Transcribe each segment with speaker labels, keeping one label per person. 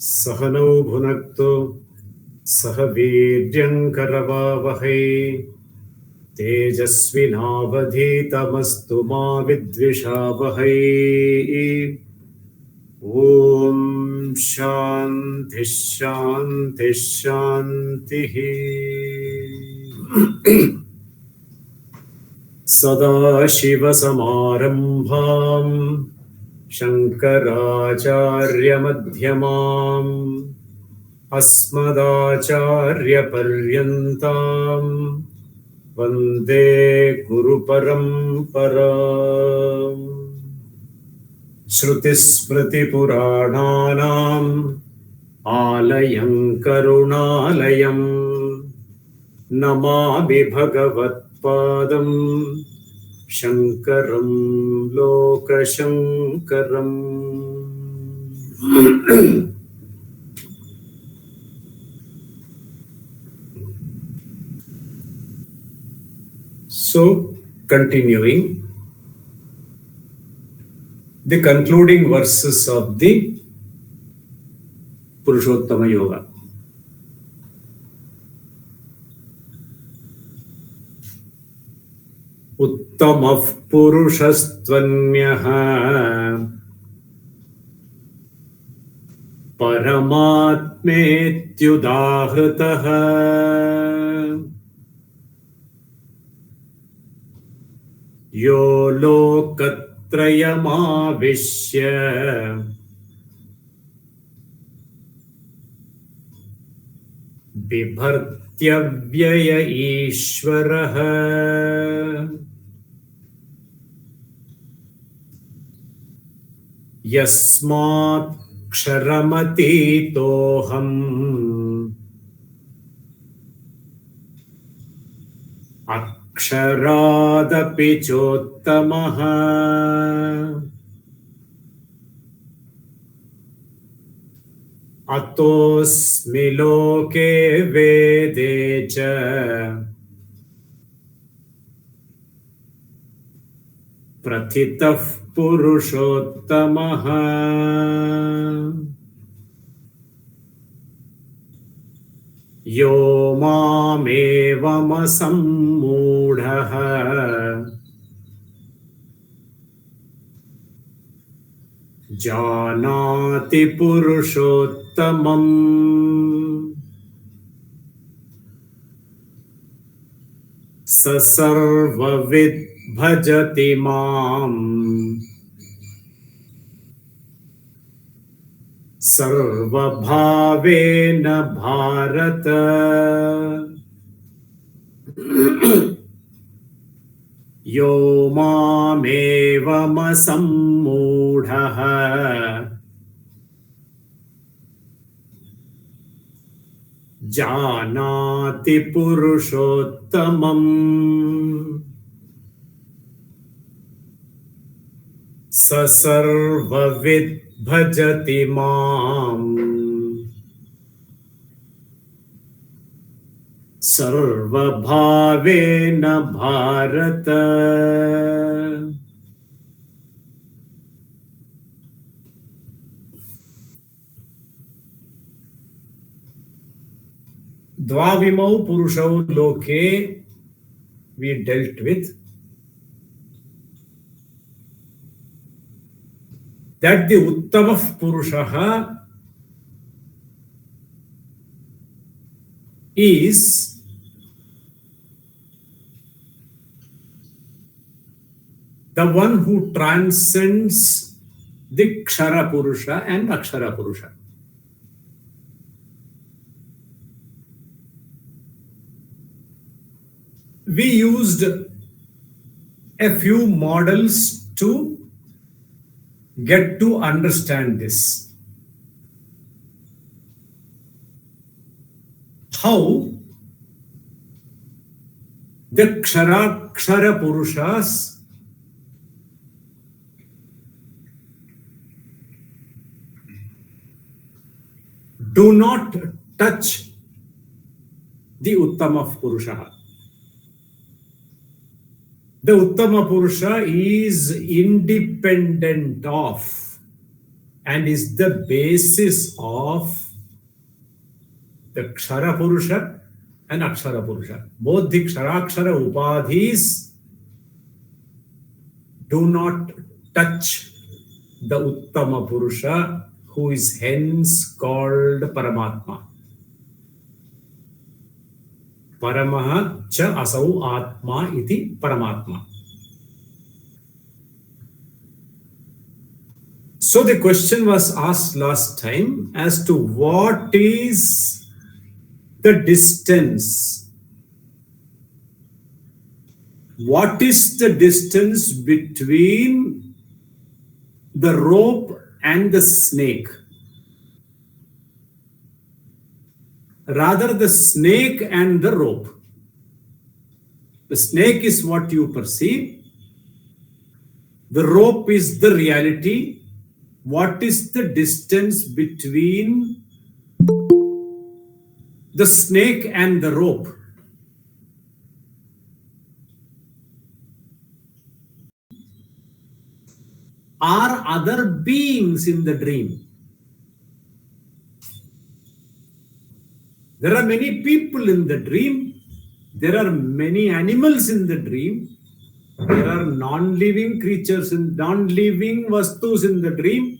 Speaker 1: सहनौ भुनक्तु सह वीर्यङ्करवावहै तेजस्विनावधीतमस्तु मा विद्विषावहै। ॐ शान्तिः शान्तिः शान्तिः। सदाशिवसमारम्भाम् शङ्कराचार्यमध्यमाम् अस्मदाचार्यपर्यन्ताम् वन्दे गुरुपरम्पराम्। श्रुतिस्मृतिपुराणानाम् आलयं करुणालयम् नमामि भगवत्पादम् शङ्करं लोकशङ्करम्। So, continuing the concluding verses of the Purushottama Yoga. उत्तमः पुरुषस्त्वन्यः परमात्मेत्युदाहृतः यो लोकत्रयमाविश्य बिभर्त्यव्यय ईश्वरः यस्मात्क्षरमतीतोऽहम् अक्षरादपि चोत्तमः अतोऽस्मि लोके वेदे च प्रथितः पुरुषोत्तमः। यो मामेवमसम्मूढः जानाति पुरुषोत्तमम्। स सर्वविद् भजति माम् सर्वभावेन भारत। यो मामेवमसम्मूढः जानाति पुरुषोत्तमम्। स सर्वविद् भजति माम् सर्वभावेन भारत। द्वाविमौ पुरुषौ लोके we dealt with. That the Uttamah Purushaha is the one who transcends the Kshara Purusha and Akshara Purusha. We used a few models to get to understand this. How the Kshara Purushas do not touch the Uttama Purusha. The Uttama Purusha is independent of and is the basis of the Kshara Purusha and Akshara Purusha. Both the Ksharakshara Upadhis do not touch the Uttama Purusha, who is hence called Paramatma. Paramaha cha asau atma iti Paramatma. So the question was asked last time as to what is the distance. What is the distance between the rope and the snake? Rather, the snake and the rope. The snake is what you perceive. The rope is the reality. What is the distance between the snake and the rope? Are other beings in the dream? There are many people in the dream. There are many animals in the dream. There are non-living creatures and non-living vastus in the dream.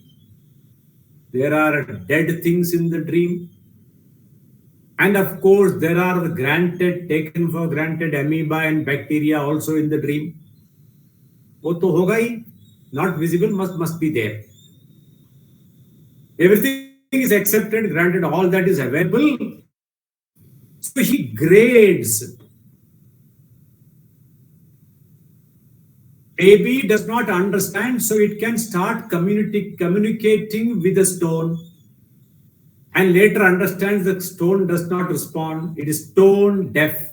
Speaker 1: There are dead things in the dream. And of course, there are taken for granted amoeba and bacteria also in the dream. वो तो होगा ही, not visible, must be there. Everything is accepted, granted, all that is available. So he grades. Baby does not understand, so it can start communicating with a stone, and later understands the stone does not respond. It is stone deaf,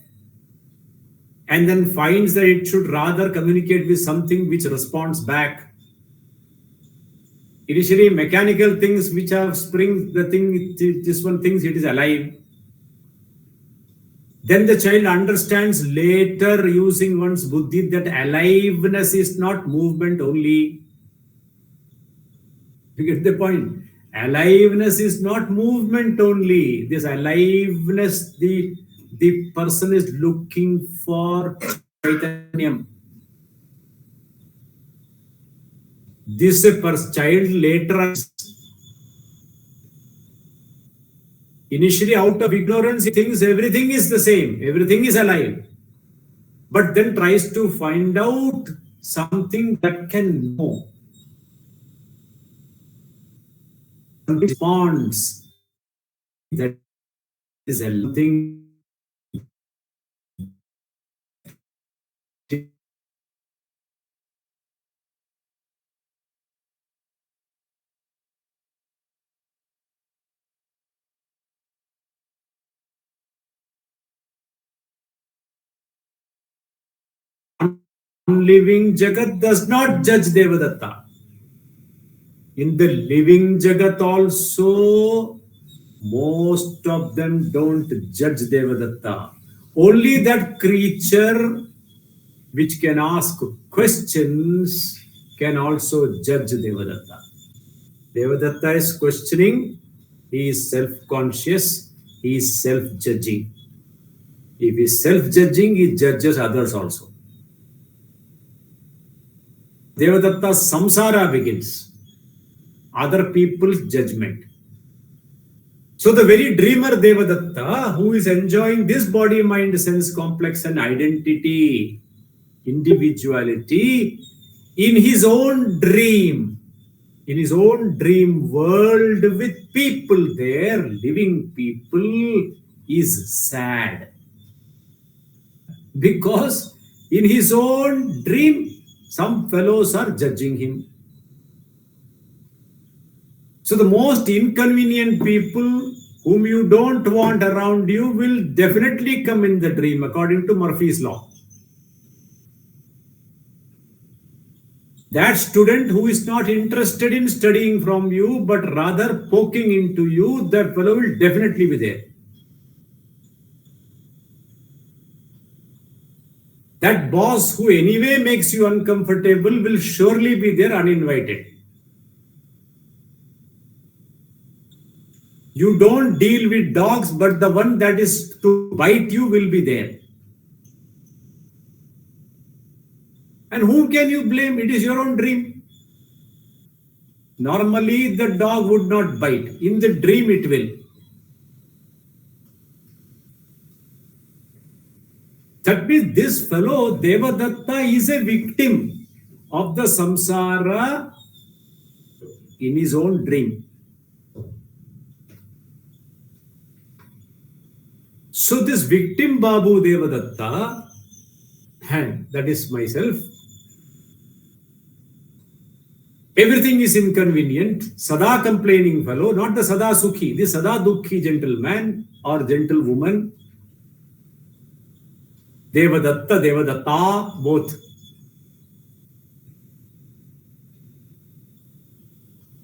Speaker 1: and then finds that it should rather communicate with something which responds back. Initially, mechanical things which have springs, this one thinks it is alive. Then the child understands later, using one's buddhi, that aliveness is not movement only. You get the point? Aliveness is not movement only. This aliveness, the person is looking for Chaitanyam. This child later, initially out of ignorance, he thinks everything is the same, everything is alive. But then tries to find out something that can know. Responds. That is something non-living Jagat does not judge Devadatta. In the living Jagat also, most of them don't judge Devadatta. Only that creature which can ask questions can also judge Devadatta. Devadatta is questioning, he is self-conscious, he is self-judging. If he is self-judging, he judges others also. Devadatta's samsara begins. Other people's judgment. So the very dreamer Devadatta, who is enjoying this body, mind, sense complex and identity, individuality, in his own dream world with people there, living people, is sad. Because in his own dream, some fellows are judging him. So the most inconvenient people whom you don't want around you will definitely come in the dream, according to Murphy's law. That student who is not interested in studying from you, but rather poking into you, that fellow will definitely be there. That boss who anyway makes you uncomfortable will surely be there uninvited. You don't deal with dogs, but the one that is to bite you will be there. And whom can you blame? It is your own dream. Normally, the dog would not bite. In the dream, it will. That means this fellow, Devadatta, is a victim of the samsara in his own dream. So this victim Babu Devadatta, that is myself, everything is inconvenient, Sada complaining fellow, not the Sada Sukhi, the Sada Dukhi gentleman or gentlewoman, Devadatta, Devadatta, both.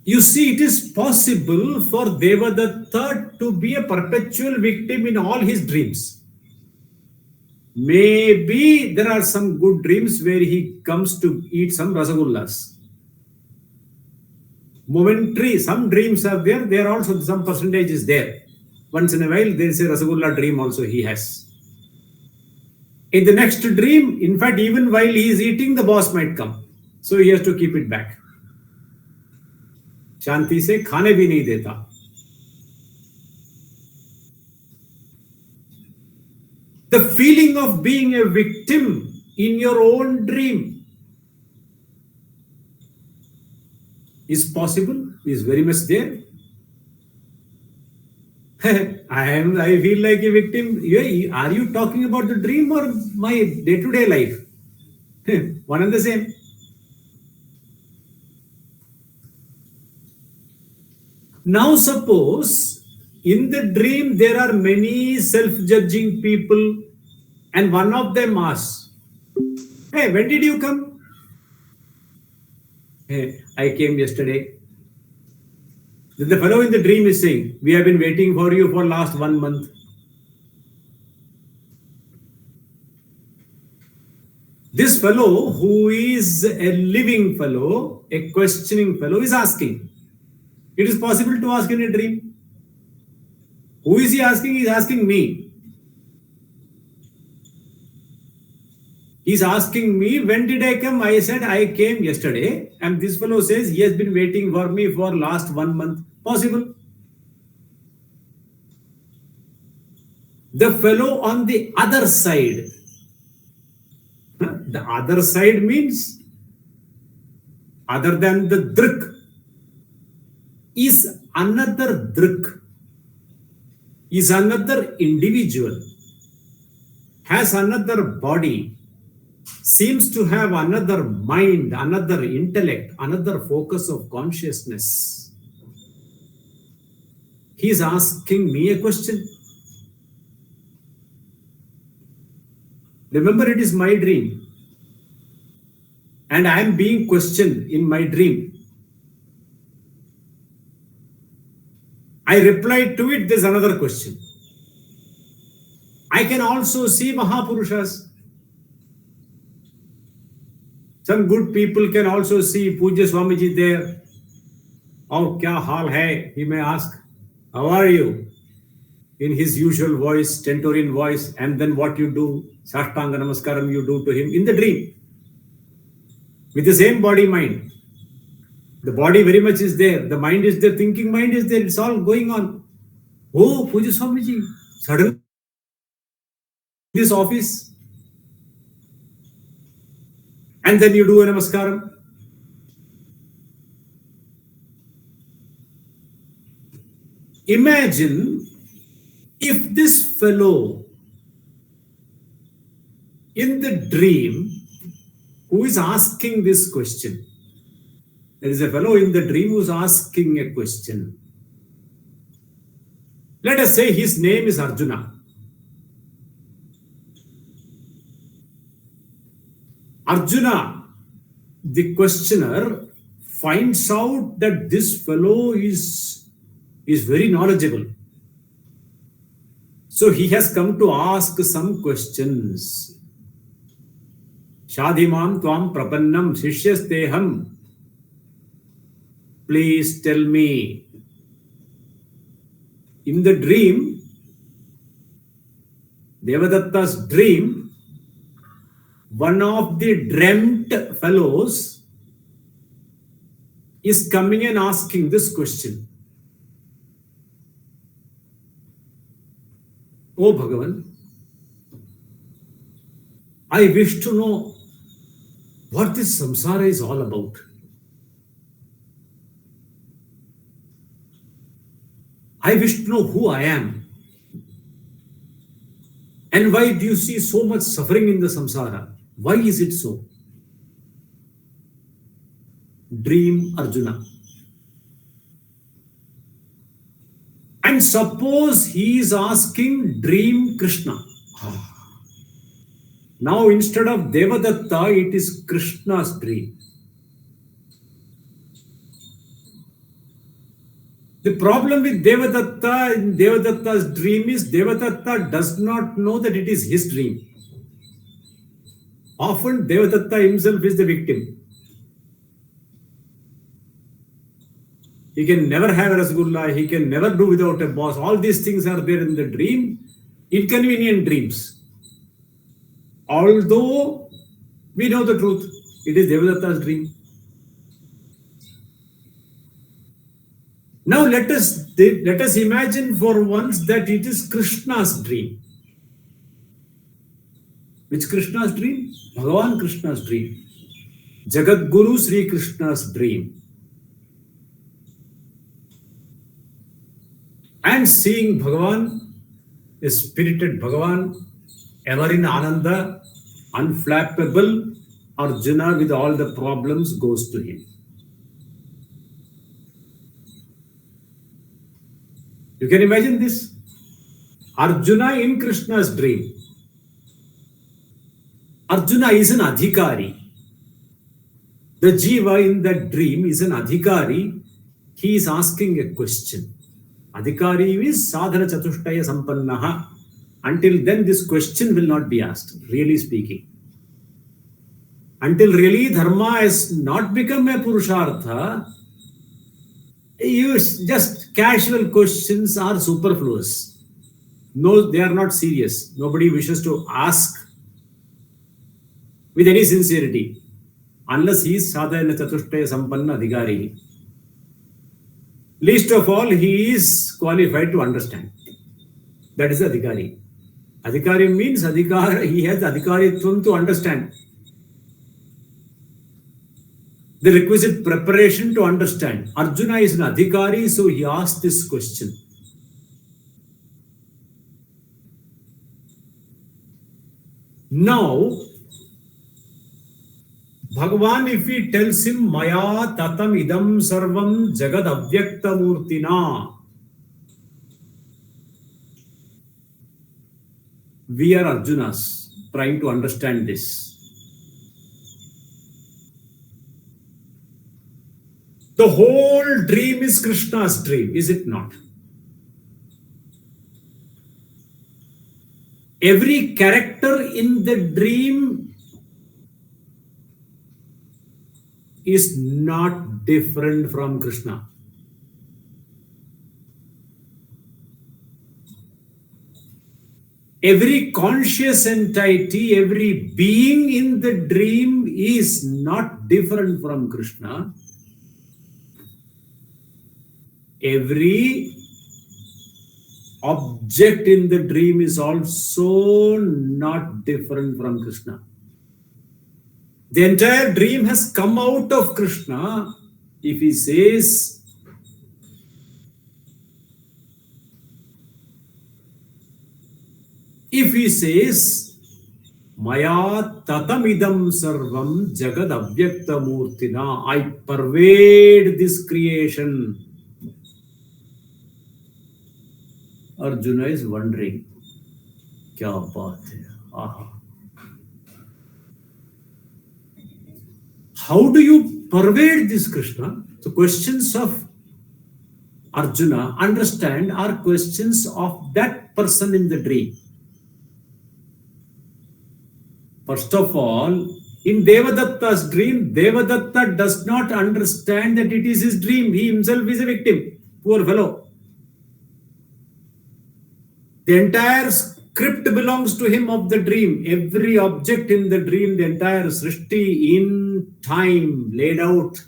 Speaker 1: You see, it is possible for Devadatta to be a perpetual victim in all his dreams. Maybe there are some good dreams where he comes to eat some rasagullas. Momentary, some dreams are there also some percentage is there. Once in a while, there is a rasagulla dream also he has. In the next dream, in fact, even while he is eating, the boss might come. So he has to keep it back. शांति से खाने भी नहीं देता. The feeling of being a victim in your own dream is possible, is very much there. I feel like a victim. Are you talking about the dream or my day-to-day life? One and the same. Now suppose in the dream there are many self-judging people and one of them asks, hey, when did you come? Hey, I came yesterday. Then the fellow in the dream is saying, we have been waiting for you for last 1 month. This fellow, who is a living fellow, a questioning fellow, is asking. It is possible to ask in a dream. Who is he asking? He is asking me. He is asking me, when did I come? I said, I came yesterday. And this fellow says, he has been waiting for me for last 1 month. Possible. The fellow on the other side. The other side means, other than the drik, is another drik, is another individual, has another body, seems to have another mind, another intellect, another focus of consciousness. He is asking me a question. Remember, it is my dream. And I am being questioned in my dream. I replied to it, there's another question. I can also see Mahapurushas. Some good people can also see Pujya Swamiji there. Oh, kya hal hai? He may ask, how are you? In his usual voice, stentorian voice, and then what you do, Sashtanga Namaskaram you do to him in the dream. With the same body mind. The body very much is there. The mind is there. Thinking mind is there. It's all going on. Oh, Pujya Swamiji, suddenly this office. And then you do a namaskaram. Imagine if this fellow in the dream who is asking this question, there is a fellow in the dream who is asking a question. Let us say his name is Arjuna. Arjuna, the questioner, finds out that this fellow is very knowledgeable. So he has come to ask some questions. Shadhimam tvam prapannam shishyasteham. Please tell me, In the dream, Devadatta's dream, one of the dreamt fellows is coming and asking this question. Oh Bhagavan, I wish to know what this samsara is all about. I wish to know who I am. And why do you see so much suffering in the samsara? Why is it so? Dream Arjuna. And suppose he is asking dream Krishna. Now instead of Devadatta, it is Krishna's dream. The problem with Devadatta in Devadatta's dream is Devadatta does not know that it is his dream. Often Devadatta himself is the victim. He can never have a rasgulla, he can never do without a boss. All these things are there in the dream, inconvenient dreams. Although we know the truth, it is Devadatta's dream. Now let us imagine for once that it is Krishna's dream. Which Krishna's dream? Bhagavan Krishna's dream. Jagat Guru Sri Krishna's dream. And seeing Bhagavan, a spirited Bhagavan, ever in Ananda, unflappable, Arjuna with all the problems goes to him. You can imagine this. Arjuna in Krishna's dream. Arjuna is an adhikari. The jiva in that dream is an adhikari. He is asking a question. Adhikari is sadhana chatushtaya sampannaha. Until then, this question will not be asked, really speaking. Until really dharma has not become a purushartha, just casual questions are superfluous. No, they are not serious. Nobody wishes to ask with any sincerity, unless he is sadhana chatushtaya sampanna adhikari. Least of all, he is qualified to understand. That is adhikari. Adhikari means he has adhikaritvam to understand. The requisite preparation to understand. Arjuna is an adhikari, so he asked this question. Now, Bhagavan, if he tells him, Maya tatam idam sarvam jagad avyakta murtina, we are Arjunas trying to understand this. The whole dream is Krishna's dream, is it not? Every character in the dream is not different from Krishna. Every conscious entity, every being in the dream is not different from Krishna. Every object in the dream is also not different from Krishna. The entire dream has come out of Krishna. If he says, Maya tatamidam sarvam jagad avyakta murtina, I pervade this creation. Arjuna is wondering, kya baat hai? Aha. How do you pervade this Krishna? The questions of Arjuna, understand, are questions of that person in the dream. First of all, in Devadatta's dream, Devadatta does not understand that it is his dream. He himself is a victim. Poor fellow. The entire script belongs to him of the dream. Every object in the dream, the entire Srishti in time laid out.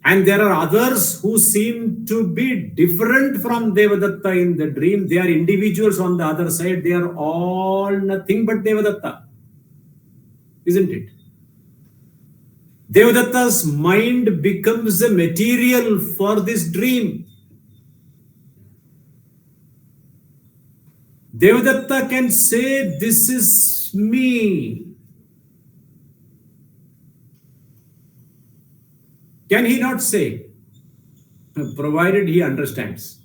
Speaker 1: And there are others who seem to be different from Devadatta in the dream. They are individuals on the other side. They are all nothing but Devadatta. Isn't it? Devadatta's mind becomes the material for this dream. Devadatta can say, "This is me." Can he not say? Provided he understands.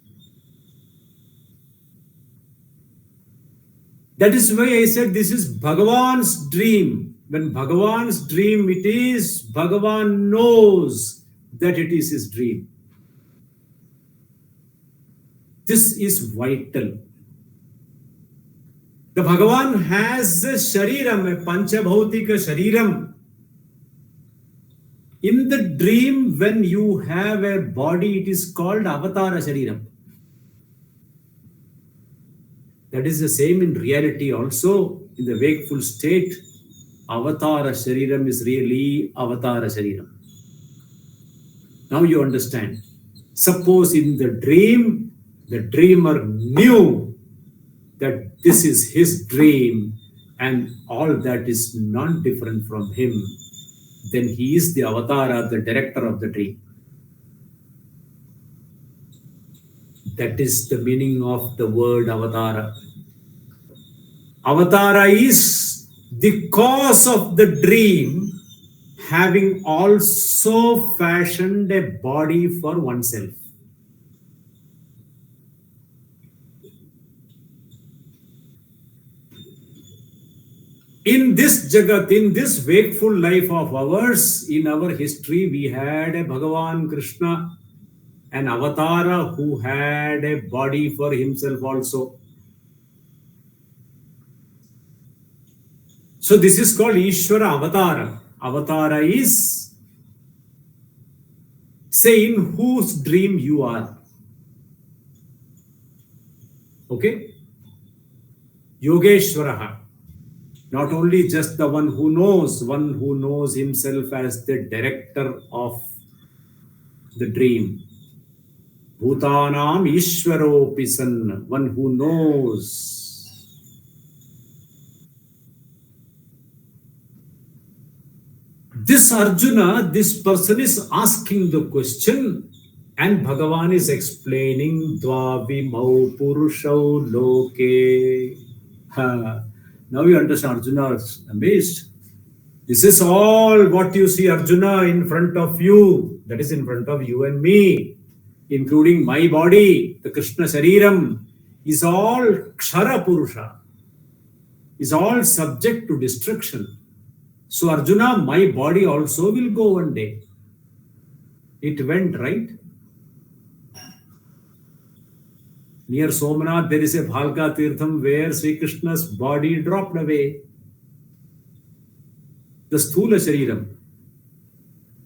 Speaker 1: That is why I said this is Bhagavan's dream. When Bhagavan's dream it is, Bhagavan knows that it is his dream. This is vital. The Bhagavan has a shariram, a panchabhautika shariram. In the dream, when you have a body, it is called avatara shariram. That is the same in reality also. In the wakeful state, avatara shariram is really avatara shariram. Now you understand. Suppose in the dream, the dreamer knew that this is his dream and all that is not different from him, then he is the avatara, the director of the dream. That is the meaning of the word avatara. Avatara is the cause of the dream, having also fashioned a body for oneself. In this Jagat, in this wakeful life of ours, in our history, we had a Bhagavan Krishna, an avatara who had a body for himself also. So this is called Ishvara Avatara. Avatara is, say, in whose dream you are. Okay? Yogeshwaraha. Not only just the one who knows himself as the director of the dream. Bhutanam Ishvaro San, one who knows. This Arjuna, this person is asking the question and Bhagavan is explaining Dvavimau Purushau Loke. Now you understand. Arjuna is amazed. This is all what you see, Arjuna, in front of you. That is in front of you and me, including my body, the Krishna Shariram, is all Kshara Purusha, is all subject to destruction. So Arjuna, my body also will go one day. It went, right? Near Somnath, there is a Bhalka Tirtham where Sri Krishna's body dropped away. The Sthula Shariram.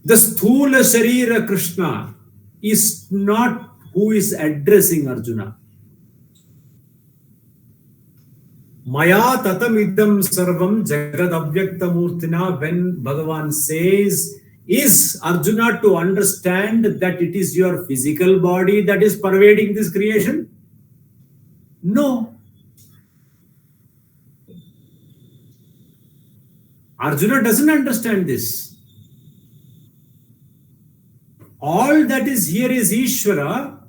Speaker 1: The Sthula Sharira Krishna is not who is addressing Arjuna. Maya tatamidam sarvam jagad avyakta murtina, when Bhagavan says, is Arjuna to understand that it is your physical body that is pervading this creation? No. Arjuna doesn't understand this. All that is here is Ishvara.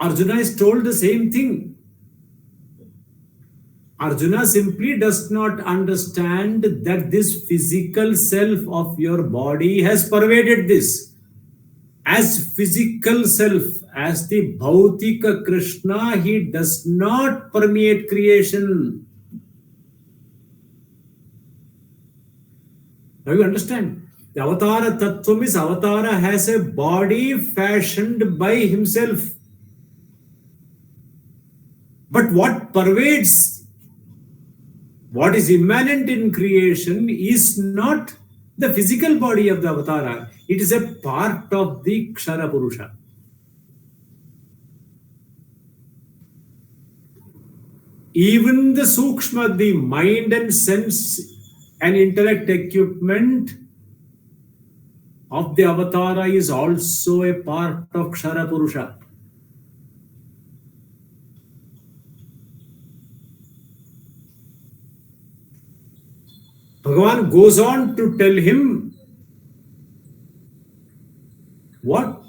Speaker 1: Arjuna is told the same thing. Arjuna simply does not understand that this physical self of your body has pervaded this. As physical self, as the Bhautika Krishna, he does not permeate creation. Now you understand? The Avatara Tattvam is Avatara has a body fashioned by himself. But what pervades, what is immanent in creation is not the physical body of the Avatara. It is a part of the Kshara Purusha. Even the Sukshma, the mind and sense and intellect equipment of the Avatara is also a part of Kshara Purusha. Bhagavan goes on to tell him what?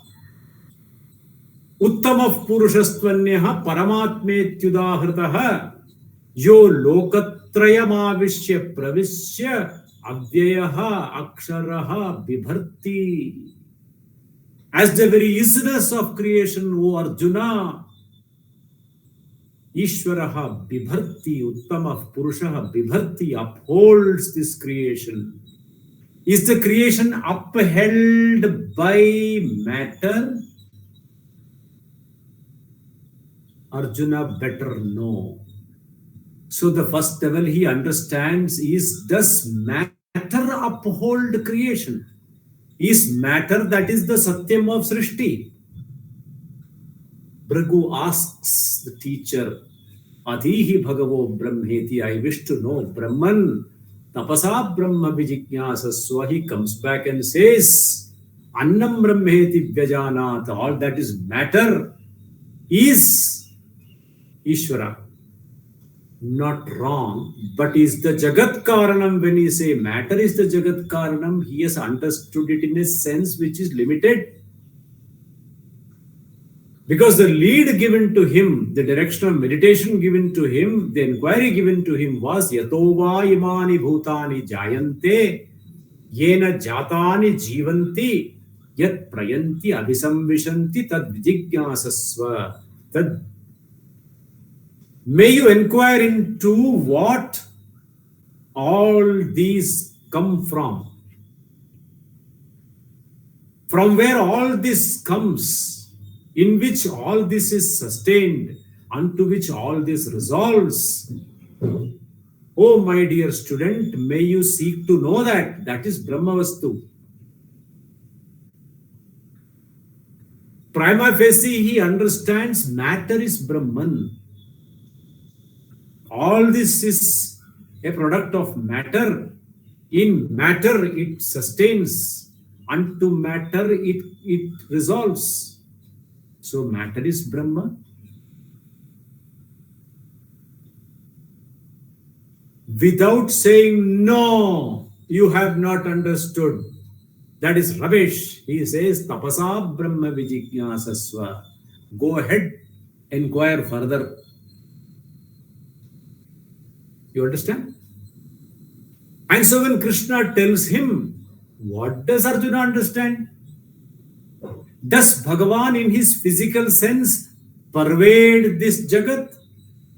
Speaker 1: Uttamah Purushastvanyah Paramatmetyudahritah यो लोकत्रयमाविश्य प्रविश्य अव्ययः अक्षरः बिभर्ति. As the very isness of creation, O Arjuna, Ishvaraha bibharti, Uttamah Purushaha bibharti, upholds this creation. Is the creation upheld by matter? Arjuna better know. So the first level he understands is, does matter uphold creation? Is matter that is the Satyam of Srishti? Bhrigu asks the teacher, Adhihi Bhagavo Brahmeti, I wish to know Brahman, Tapasa Brahma Vijijnasasva. He comes back and says, Annam Brahmeti Vyajanat, all that is matter is Ishvara. Not wrong, but is the Jagat Karanam. When he say matter is the Jagat Karanam, he has understood it in a sense which is limited. Because the lead given to him, the direction of meditation given to him, the inquiry given to him was Yatova imani bhutani jayante yena jatani jivanti yat prayanti abhisamvishanti tad vijijnasasva. Tad may you inquire into what all these come from where all this comes, in which all this is sustained, unto which all this resolves. Oh, my dear student, may you seek to know that. That is Brahmavastu. Prima facie, he understands matter is Brahman. All this is a product of matter. In matter, it sustains. Unto matter, it resolves. So matter is Brahma. Without saying, no, you have not understood, that is rubbish, he says, Tapasa Brahma Vijijnasasva. Go ahead, inquire further. You understand? And so when Krishna tells him, what does Arjuna understand? Does Bhagavan in his physical sense pervade this Jagat?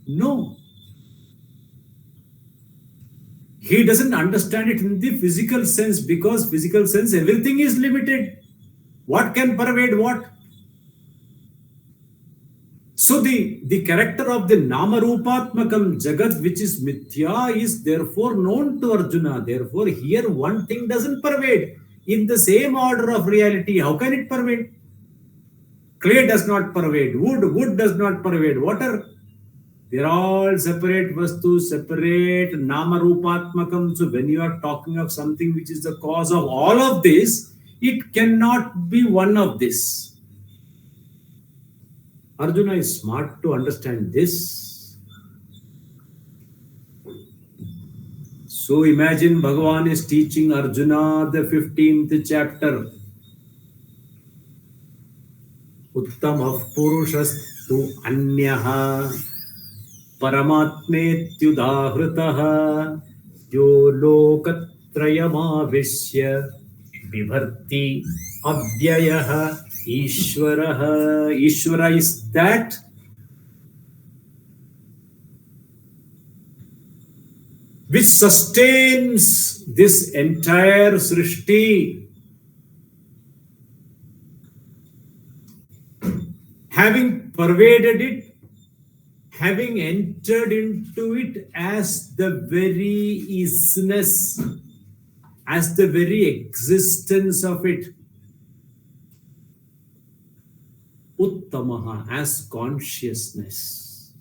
Speaker 1: No. He doesn't understand it in the physical sense, because physical sense, everything is limited. What can pervade what? So the character of the Namarupatmakam Jagat, which is Mithya, is therefore known to Arjuna. Therefore, here one thing doesn't pervade. In the same order of reality, how can it pervade? Clay does not pervade wood does not pervade water. They're all separate vastus, separate Namarupatmakam. So when you are talking of something which is the cause of all of this, it cannot be one of this. Arjuna is smart to understand this. So imagine Bhagavan is teaching Arjuna the 15th chapter. Uttamah Purushastu Anyaha Paramatmetyudahritah Yo Lokatrayamavishya Vibharti Avyayah Ishvaraha. Ishvara is that which sustains this entire Srishti. Having pervaded it, having entered into it as the very isness, as the very existence of it. Uttamaha, as consciousness.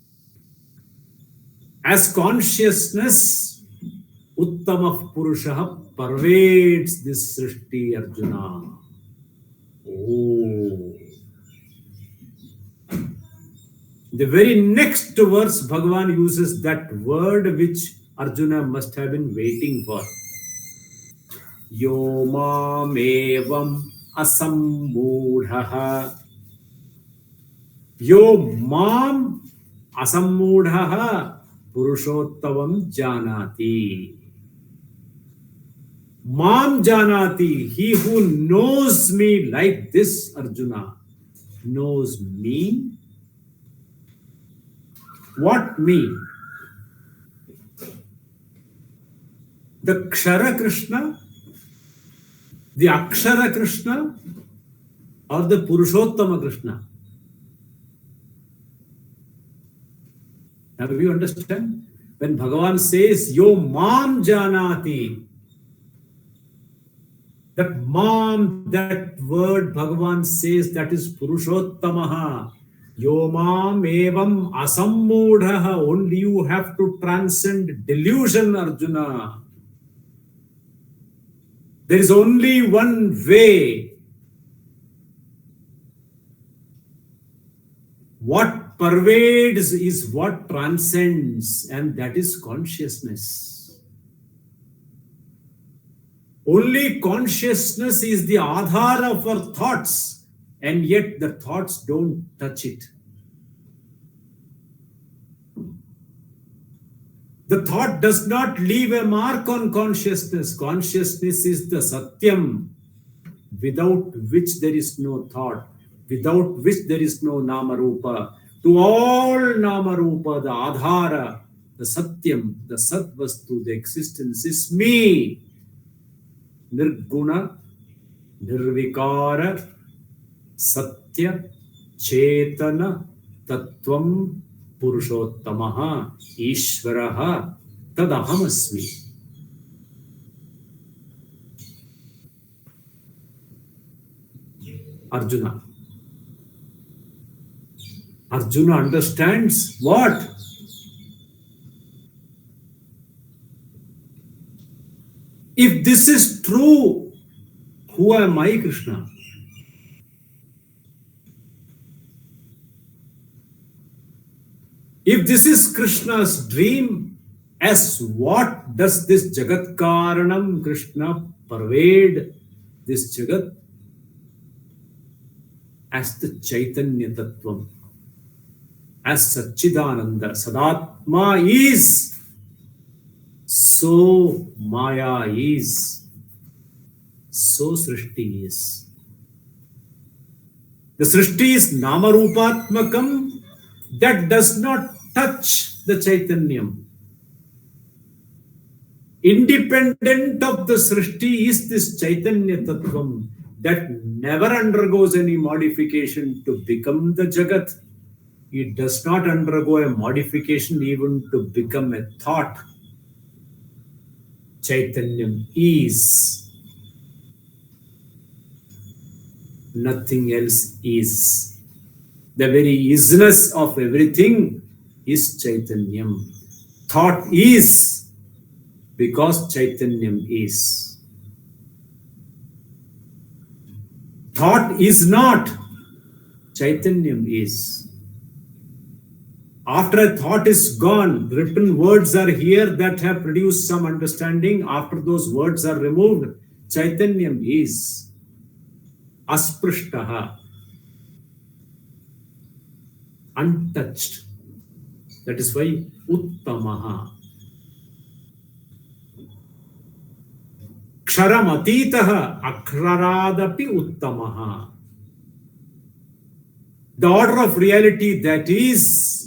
Speaker 1: As consciousness, Uttama Purusha pervades this Srishti, Arjuna. Oh. The very next verse, Bhagavan uses that word which Arjuna must have been waiting for. Yo mamevam asammudhaha. Yo mam asammudhaha purushottavam janati. Mam janati, he who knows me like this, Arjuna, knows me. What me? The Kshara Krishna, the Akshara Krishna, or the Purushottama Krishna? Now, do you understand? When Bhagavan says, Yo Mam Janati, that word Bhagavan says, that is Purushottamaha. Yo Mam Evam Asammudhaha. Only you have to transcend delusion, Arjuna. There is only one way. What pervades is what transcends, and that is consciousness. Only consciousness is the aadhar of our thoughts, and yet the thoughts don't touch it. The thought does not leave a mark on consciousness. Consciousness is the Satyam, without which there is no thought, without which there is no Namarupa. To all Namarupa, the Adhara, the Satyam, the Sadvastu, the existence is me. Nirguna, Nirvikara, Satya, Chetana, Tattvam, Purushottamaha, Ishvaraha, Tadahamasmi. Arjuna. Arjuna understands what? If this is true, who am I, Krishna? If this is Krishna's dream, as what does this Jagat Karanam Krishna pervade this Jagat? As the Chaitanya Tattvam, as Satchidananda, Sadatma is, so Maya is, so Srishti is. The Srishti is Namarupatmakam, that does not touch the Chaitanyam. Independent of the Srishti is this Chaitanya Tattvam that never undergoes any modification to become the Jagat. It does not undergo a modification even to become a thought. Chaitanyam is. Nothing else is. The very isness of everything is Chaitanyam. Thought is because Chaitanyam is. Thought is not. Chaitanyam is. After a thought is gone, written words are here that have produced some understanding. After those words are removed, Chaitanyam is. Asprishtaha. Untouched. That is why Uttamaha. Ksharam akraradapi uttamaha. The order of reality that is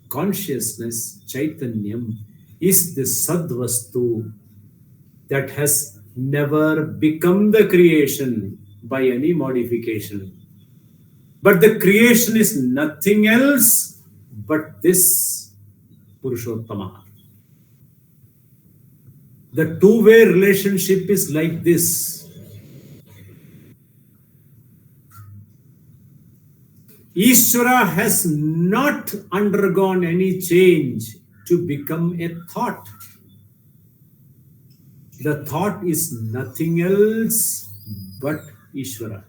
Speaker 1: consciousness, Chaitanyam, is the Sadvastu that has never become the creation by any modification. But the creation is nothing else but this Purushottama. The two-way relationship is like this. Ishvara has not undergone any change to become a thought. The thought is nothing else but Ishvara.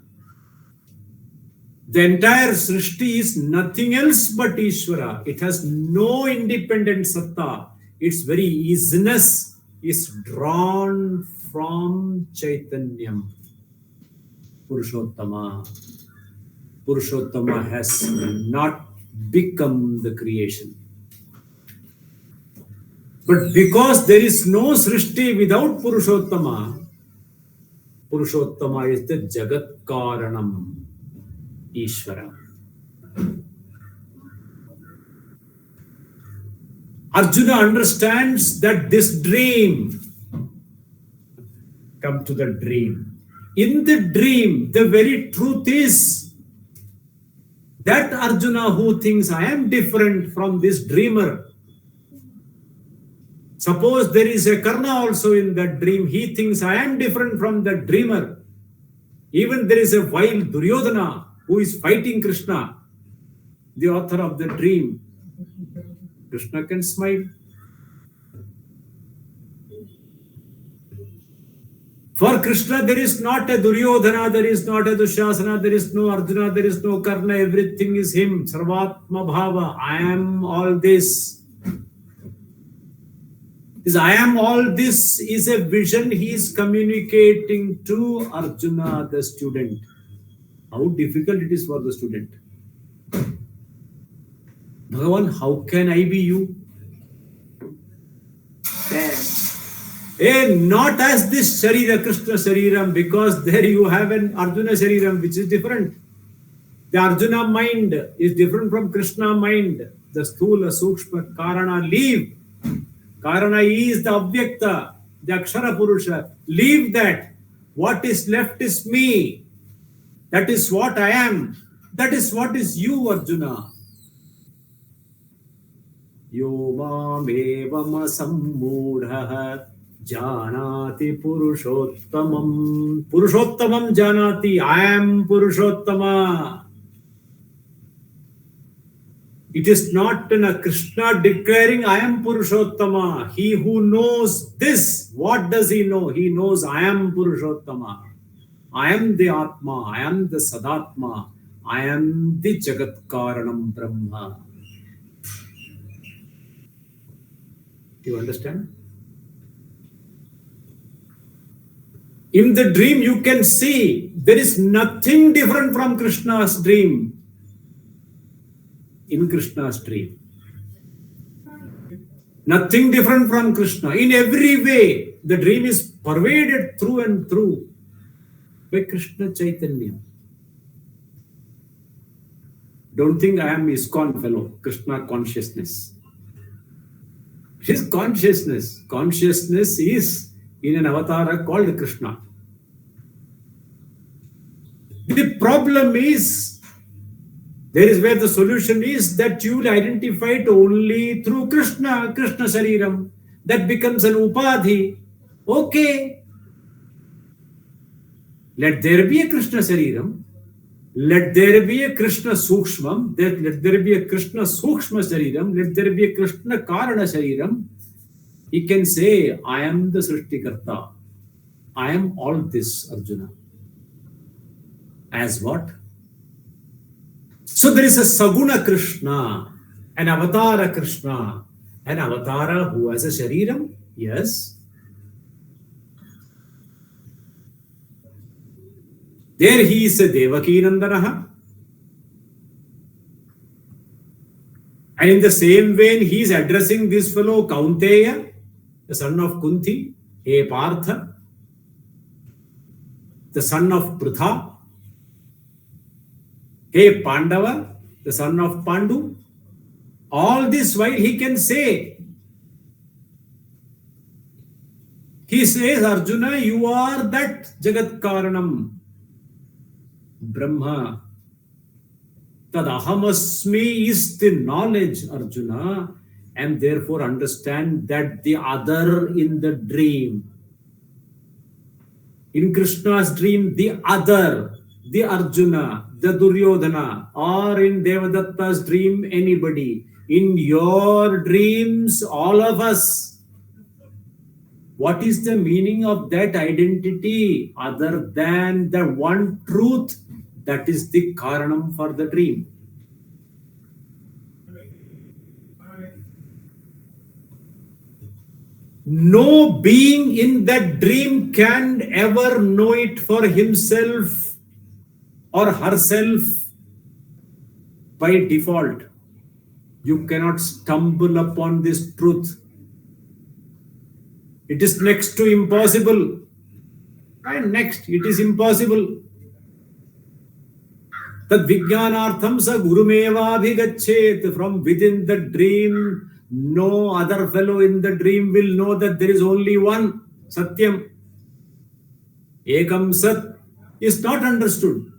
Speaker 1: The entire Srishti is nothing else but Ishvara. It has no independent satta. Its very isness is drawn from Chaitanyam. Purushottama. Purushottama has not become the creation. But because there is no Srishti without Purushottama, Purushottama is the Jagat Karanam, Ishvara. Arjuna understands that this dream, come to the dream. In the dream, the very truth is that Arjuna who thinks I am different from this dreamer. Suppose there is a Karna also in that dream. He thinks I am different from the dreamer. Even there is a wild Duryodhana who is fighting Krishna, the author of the dream. Krishna can smile. For Krishna, there is not a Duryodhana, there is not a Dushasana, there is no Arjuna, there is no Karna, everything is him. Sarvatma Bhava. I am all this. This I am all this is a vision he is communicating to Arjuna, the student. How difficult it is for the student. Bhagavan, how can I be you? Not as this Sharira, Krishna Shariram, because there you have an Arjuna Shariram, which is different. The Arjuna mind is different from Krishna mind. The Sthula, Sukshma, Karana, leave. Karana is the Avyakta, the Akshara Purusha. Leave that. What is left is me. That is what I am. That is what is you, Arjuna. Yo mam evam sammudhaha janati purushottamam. Purushottamam janati. I am Purushottama. It is not a Krishna declaring I am Purushottama. He who knows this, what does he know? He knows I am Purushottama. I am the Atma. I am the Sadatma. I am the Jagat Karanam Brahma. You understand? In the dream, you can see there is nothing different from Krishna's dream. In Krishna's dream. Nothing different from Krishna. In every way, the dream is pervaded through and through by Krishna Chaitanya. Don't think I am ISKCON fellow, Krishna consciousness. His consciousness. Consciousness is in an avatar called Krishna. The problem is, there is where the solution is that you will identify it only through Krishna, Krishna Shariram. That becomes an Upadhi. Okay. Let there be a Krishna Shariram. Let there be a Krishna Sukshmam. Let there be a Krishna Sukshma Shariram. Let there be a Krishna Karana Shariram. He can say, I am the Srishtikarta. I am all this, Arjuna. As what? So there is a Saguna Krishna, an Avatara Krishna, an Avatara who has a Shariram, yes. There he is a Devaki Nandanaha. And in the same vein, he is addressing this fellow Kaunteya, the son of Kunti, a Partha, the son of Pritha, Hey Pandava, the son of Pandu. All this while he can say, he says, Arjuna, you are that Jagat Karanam, Brahma. Tad ahamasmi is the knowledge, Arjuna, and therefore understand that the other in the dream. In Krishna's dream, the other, the Arjuna, the Duryodhana, or in Devadatta's dream, anybody. in your dreams, all of us. What is the meaning of that identity other than the one truth that is the Karanam for the dream? No being in that dream can ever know it for himself or herself by default. You cannot stumble upon this truth. It is next to impossible. And next, it is impossible. Tad vijnanartham sa gurumeva abhigachet. From within the dream, no other fellow in the dream will know that there is only one Satyam. Ekam Sat is not understood.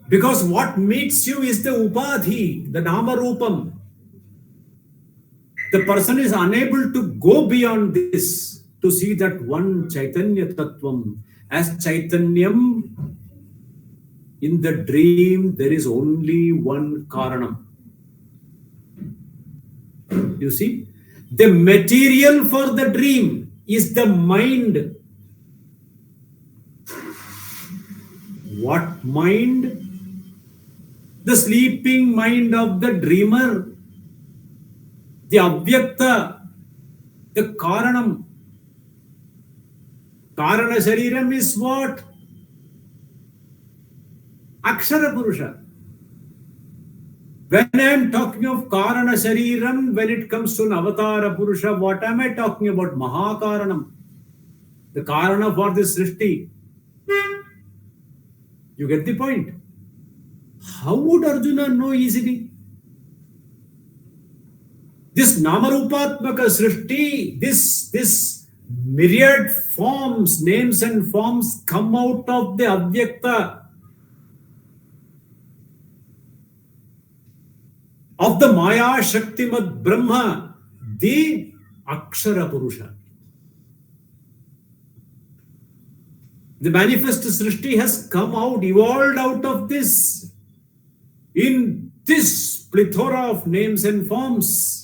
Speaker 1: Because what meets you is the upadhi, the nama rupam. The person is unable to go beyond this to see that one Chaitanya Tattvam. As Chaitanyam, in the dream, there is only one Karanam. You see, the material for the dream is the mind. What mind? The sleeping mind of the dreamer. The Avyakta, the Karanam. Karana Shariram is what? Akshara Purusha. When I am talking of Karana Shariram, when it comes to an Avatara Purusha, what am I talking about? Mahakaranam. The Karana for this Srishti. You get the point? How would Arjuna know easily? This Namarupatmaka Srishti, this myriad forms, names and forms come out of the Avyakta, of the Maya Shaktimat Brahma, the Akshara Purusha. The manifest Srishti has come out, evolved out of this, in this plethora of names and forms.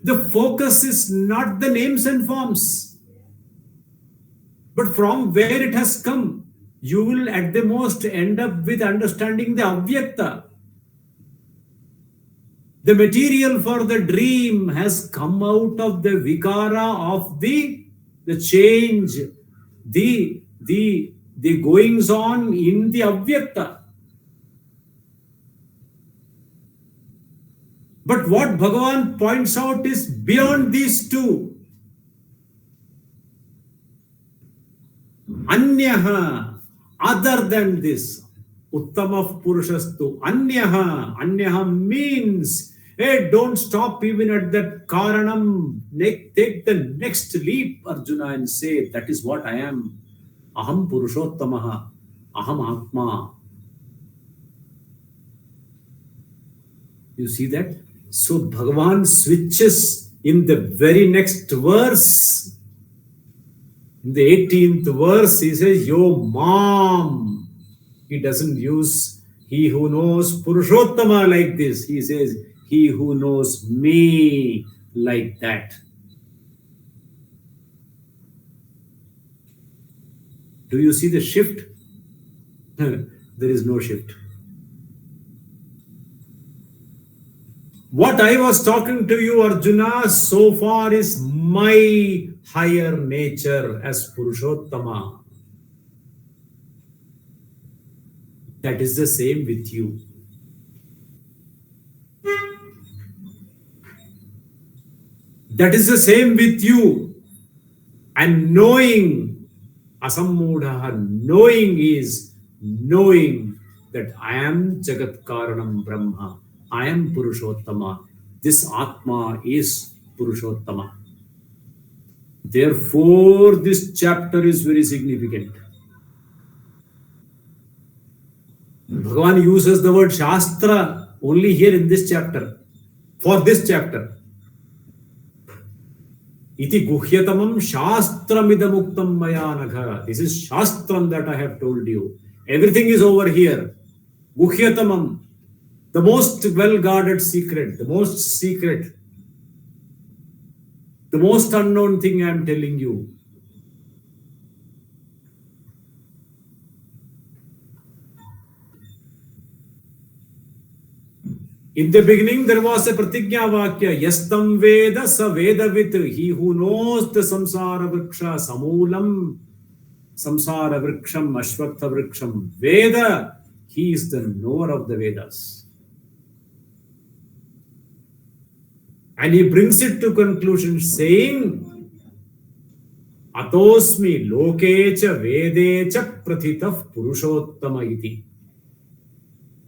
Speaker 1: The focus is not the names and forms, but from where it has come, you will at the most end up with understanding the Avyakta. The material for the dream has come out of the Vikara of the change, the goings on in the Avyakta. But what Bhagavan points out is beyond these two. Anyaha, other than this. Uttama Purushastu. Anyaha. Anyaha means, hey, don't stop even at that Karanam. Take the next leap, Arjuna, and say, that is what I am. Aham Purushottamaha. Aham Atma. You see that? So Bhagavan switches in the very next verse. In the 18th verse, he says, Yo mom. He doesn't use he who knows Purushottama like this. He says, he who knows me like that. Do you see the shift? There is no shift. What I was talking to you, Arjuna, so far is my higher nature as Purushottama. That is the same with you. That is the same with you. And knowing, asammudha, knowing is knowing that I am Jagat Karanam Brahma. I am Purushottama. This Atma is Purushottama. Therefore, this chapter is very significant. Bhagavan uses the word Shastra only here in this chapter. For this chapter. Iti guhyatamam shastramidamuktam maya nagha. This is Shastram that I have told you. Everything is over here. Guhyatamam, the most well guarded secret, the most unknown thing I am telling you. In the beginning, there was a pratigya vakya, yastam veda sa vedavit, he who knows the samsara vriksha, samulam, samsara vriksham, ashvatha vriksham, Veda, he is the knower of the Vedas. And he brings it to conclusion saying, Atosmi lokecha vedecha prathitah purushottama iti.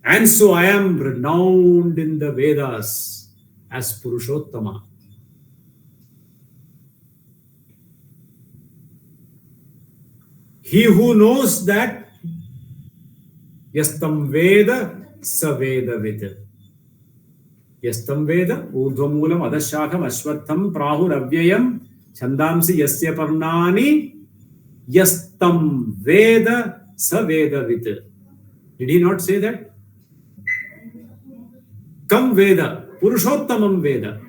Speaker 1: And so I am renowned in the Vedas as Purushottama. He who knows that, yastam veda sa veda vid. Yastam veda urdhvamulam adashakam ashvatham prahur avyayam chandamsi yasya parnani yastam veda sa veda vid. Did he not say that? Kam Veda, Purushottamam Veda.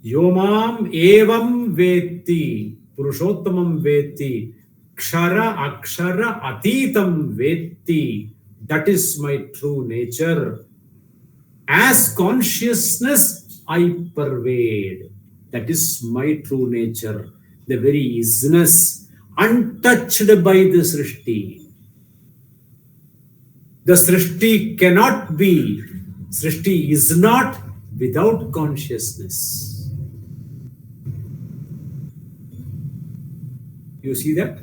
Speaker 1: Yomam evam veti, Purushottamam veti, Kshara akshara atitam veti. That is my true nature. As consciousness I pervade. That is my true nature. The very isness, untouched by the Srishti. The Srishti cannot be, Srishti is not without consciousness. You see that?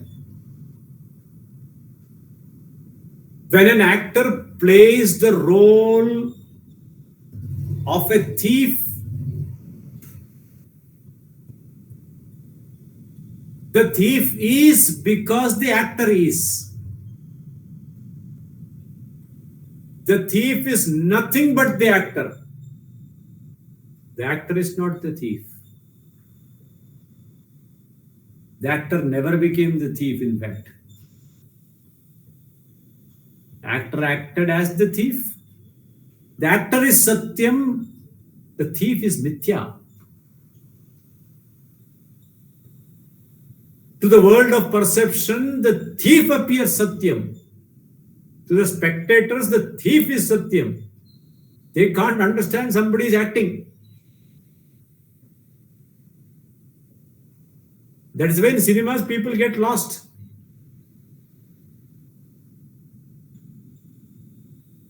Speaker 1: When an actor plays the role of a thief, the thief is because the actor is. The thief is nothing but the actor. The actor is not the thief. The actor never became the thief, in fact. The actor acted as the thief. The actor is Satyam, the thief is Mithya. To the world of perception, the thief appears Satyam. To the spectators, the thief is Satyam. They can't understand somebody is acting. That is why in cinemas people get lost.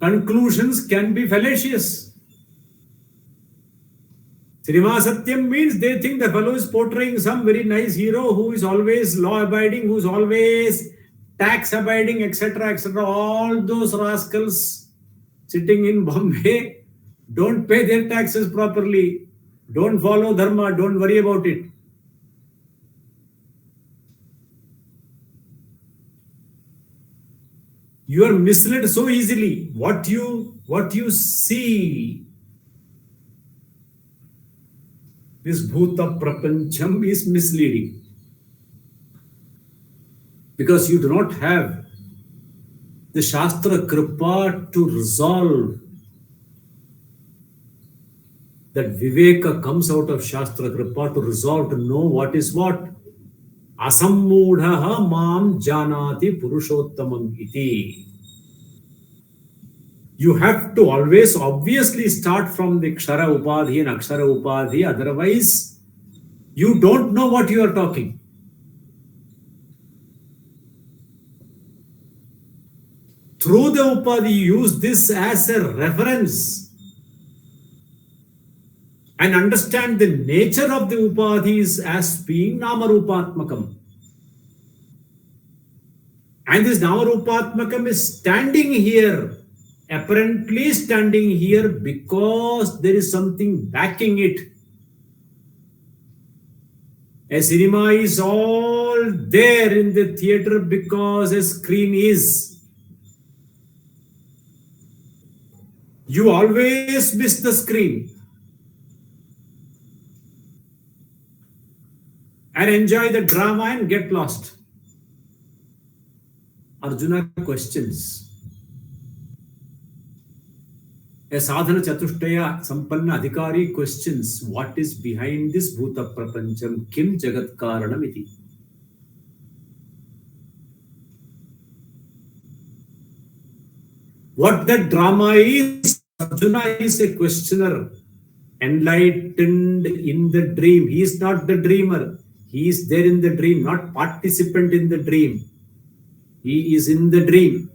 Speaker 1: Conclusions can be fallacious. Cinema Satyam means they think the fellow is portraying some very nice hero who is always law-abiding, who is always tax-abiding, etc., etc. All those rascals sitting in Bombay don't pay their taxes properly, don't follow dharma, don't worry about it. You are misled so easily. What you see, this bhuta prapancham is misleading. Because you do not have the Shastra Kripa to resolve. That Viveka comes out of Shastra Kripa to resolve, to know what is what. Asammudhaha mam janati purushottamam iti. You have to always obviously start from the Kshara Upadhi and Akshara Upadhi, otherwise you don't know what you are talking. Through the Upadhi, use this as a reference and understand the nature of the Upadhis as being Namarupatmakam. And this Namarupatmakam is standing here, apparently standing here because there is something backing it. A cinema is all there in the theater because a screen is. You always miss the screen. and enjoy the drama and get lost. Arjuna questions. A sadhana chatushtaya sampanna adhikari questions what is behind this bhuta prapancham, kim jagat karanam iti. What the drama is, Arjuna is a questioner, enlightened in the dream. He is not the dreamer. He is there in the dream, not participant in the dream. He is in the dream.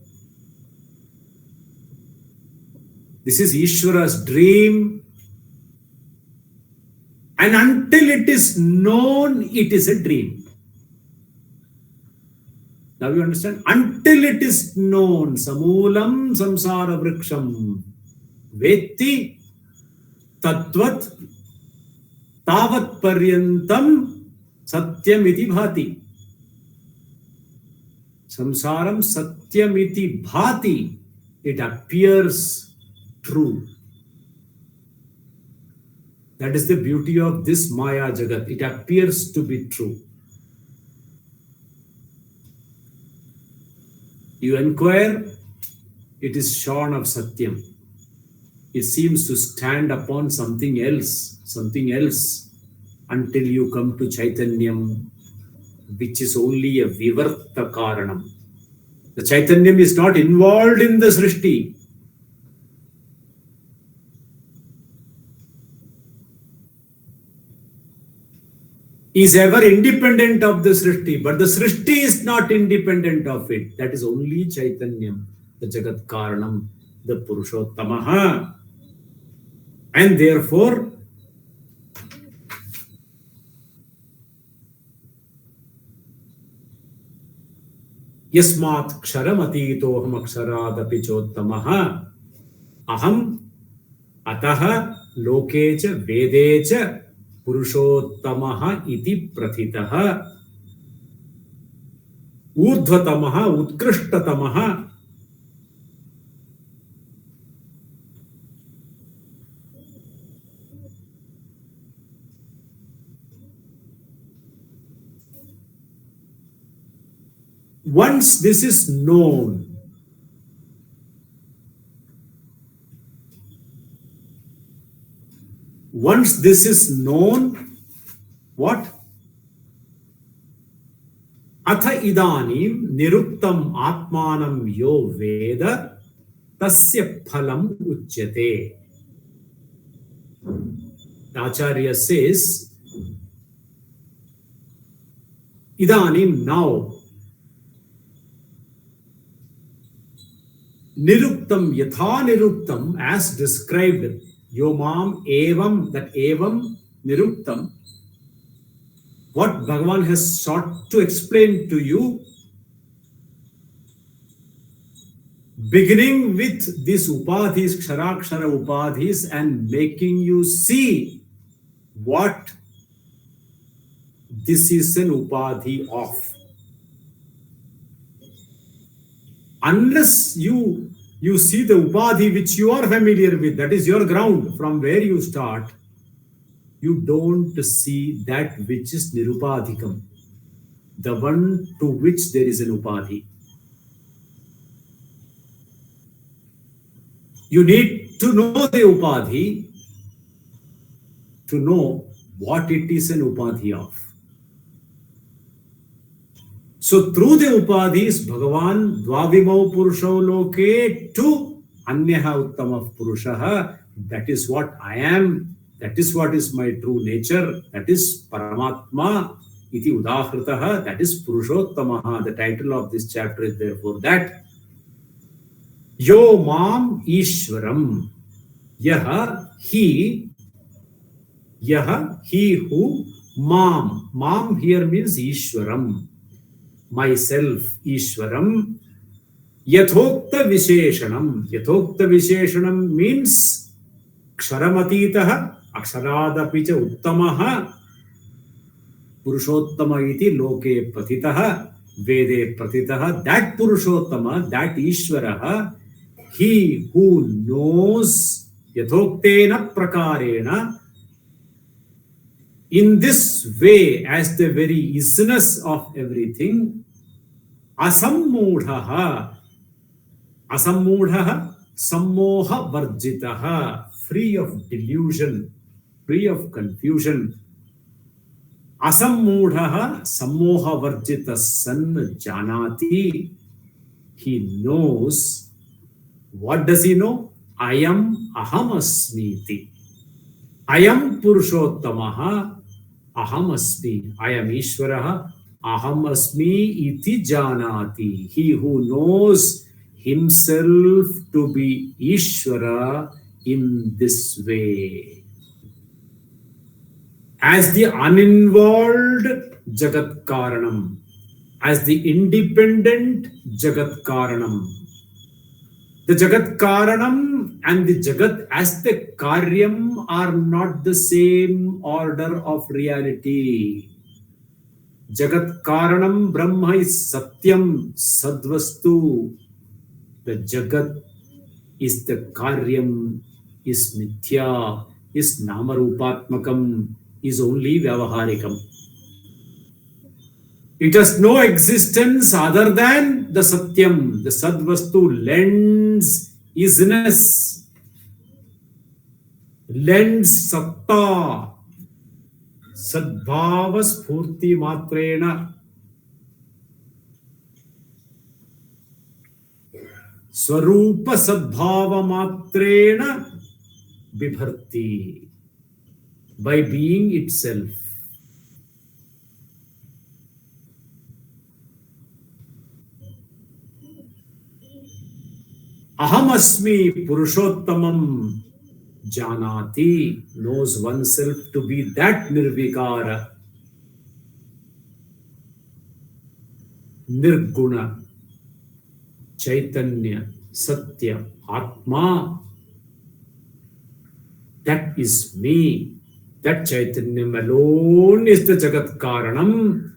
Speaker 1: This is Ishvara's dream. And until it is known, it is a dream. Now you understand? Until it is known, samulam samsara vriksham vetti tatvat tavat paryantam satyam iti bhati. Samsaram satyam iti bhati. It appears true. That is the beauty of this Maya Jagat. It appears to be true. You inquire, it is shorn of Satyam. It seems to stand upon something else, until you come to Chaitanyam, which is only a Vivarta Karanam. The Chaitanyam is not involved in the Srishti. Is ever independent of the Srishti, but the Srishti is not independent of it. That is only Chaitanyam, the Jagat Karanam, the Purushottamaha. And therefore, Yasmat Ksharam Aksharaadapi Chottamaha Aham Ataha Lokecha Vedecha Purushottamaha iti prathitaha urdhvatamaha utkrishtatamaha. Once this is known, what? Atha idanim niruktam atmanam yo veda tasya phalam uchyate. Acharya says, idanim, now, niruktam, yatha niruktam, as described, yomam evam, that evam niruktam, what Bhagavan has sought to explain to you, beginning with these upadhis, ksharakshara upadhis, and making you see what this is an upadhi of. Unless you see the upadhi which you are familiar with, that is your ground from where you start, you don't see that which is nirupadhikam, the one to which there is an upadhi. You need to know the upadhi to know what it is an upadhi of. So through the upadhis, Bhagavan dvavimau purusho loke to anyaha uttama purushaha, that is what I am. That is what is my true nature. That is Paramatma iti udahritaha. That is Purushottamaha. The title of this chapter is therefore that. Yo mam Ishwaram. Yaha he who mam. Mam here means Ishwaram. Myself, Ishwaram. Yathokta Visheshanam. Yathokta Visheshanam means Ksaramatitaha. Aksharaadapi cha uttamaha Purushottama iti loke prathitaha Vede prathitaha. That Purushottama, that Ishvaraha, he who knows yathoktena prakarena In this way, as the very isness of everything, asammudhaha, asammudhaha, sammoha varjitaha, free of delusion, free of confusion. Asammudhaha, sammoha varjita san janati, he knows. What does he know? Ayam aham asmiti. Ayam Purushottamaha aham asmi. Ayam Ishvaraha aham asmi iti janati. He who knows himself to be Ishvara in this way. As the uninvolved Jagat Karanam, as the independent Jagat Karanam. The Jagat Karanam and the Jagat as the Karyam are not the same order of reality. Jagat Karanam Brahma is Satyam Sadvastu. The Jagat is the Karyam, is Mithya, is Namarupatmakam, is only Vyavaharikam. It has no existence other than the Satyam. The Sadvastu lends isness, lends Satta, Sadbhava Spurti Matrena, Swarupa Sadbhava Matrena Bibharti, by being itself. Aham asmi Purushottamam janati, knows oneself to be that nirvikara, nirguna, chaitanya, satya, atma. That is me. That Chaitanyam alone is the Jagat Karanam.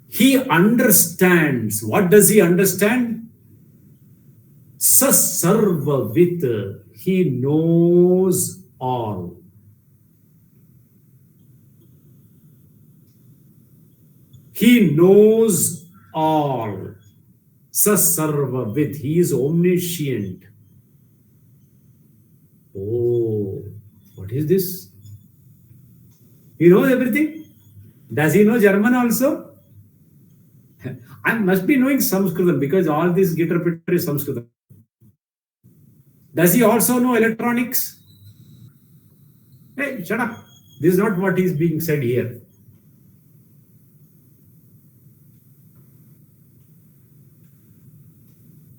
Speaker 1: He understands. What does he understand? Sasarvavit, he knows all. He knows all. Sasarvavit, he is omniscient. Oh, what is this? He knows everything. Does he know German also? I must be knowing Sanskrit because all this Gita repertoire is Sanskrit. Does he also know electronics? Hey, shut up. This is not what is being said here.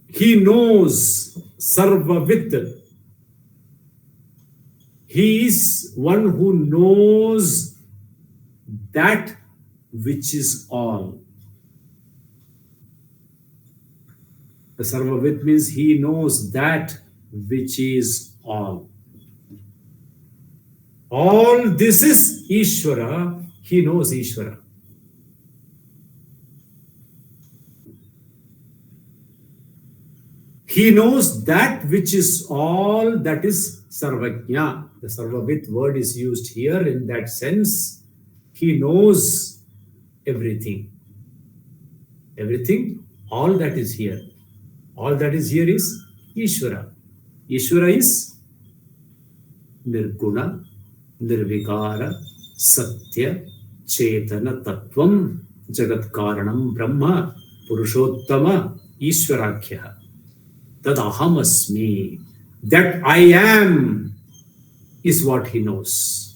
Speaker 1: He knows Sarvavit. He is one who knows that which is all. The Sarvavit means he knows that which is all. All this is Ishvara. He knows Ishvara. He knows that which is all, that is Sarvajna. The Sarvavit word is used here in that sense. He knows everything. Everything, all that is here. All that is here is Ishvara. Ishvara is Nirguna, Nirvikara, Satya, Chetana Tattvam, Jagat Karanam Brahma, Purushottama, Ishvarakya. Tad aham asmi. That I am is what he knows.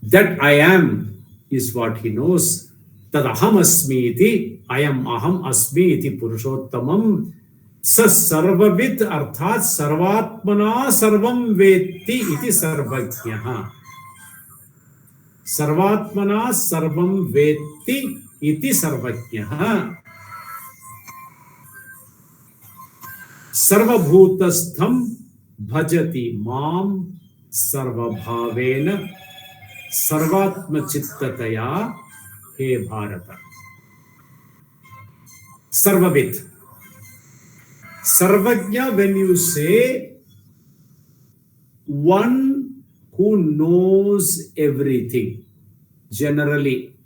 Speaker 1: That I am is what he knows. Tad aham asmi iti, I am aham asmi iti Purushottamam. Sa sarvavit arthat sarvatmana sarvam vetti iti sarvajnaha. Sarvatmana sarvam vetti iti sarvajnaha. Sarvabhutastham bhajati mam sarvabhavena sarvatma chittataya he Bharata. Sarvavit. Sarvajna, when you say one who knows everything generally.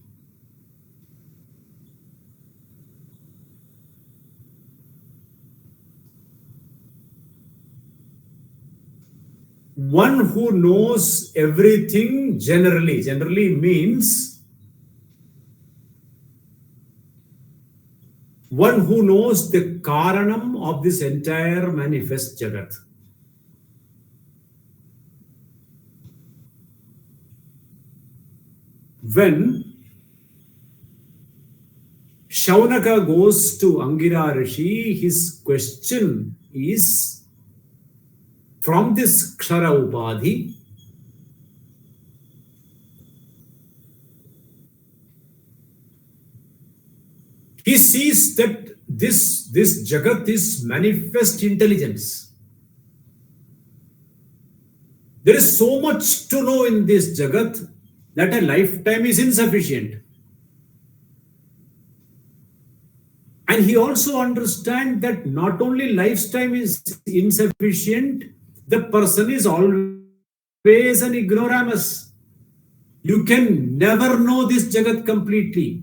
Speaker 1: One who knows everything generally. Generally means one who knows the karanam of this entire manifest jagat. When Shaunaka goes to Angira Rishi, his question is from this Kshara Upadhi, he sees that this Jagat is manifest intelligence. There is so much to know in this Jagat that a lifetime is insufficient. And he also understands that not only lifetime is insufficient, the person is always an ignoramus. You can never know this Jagat completely.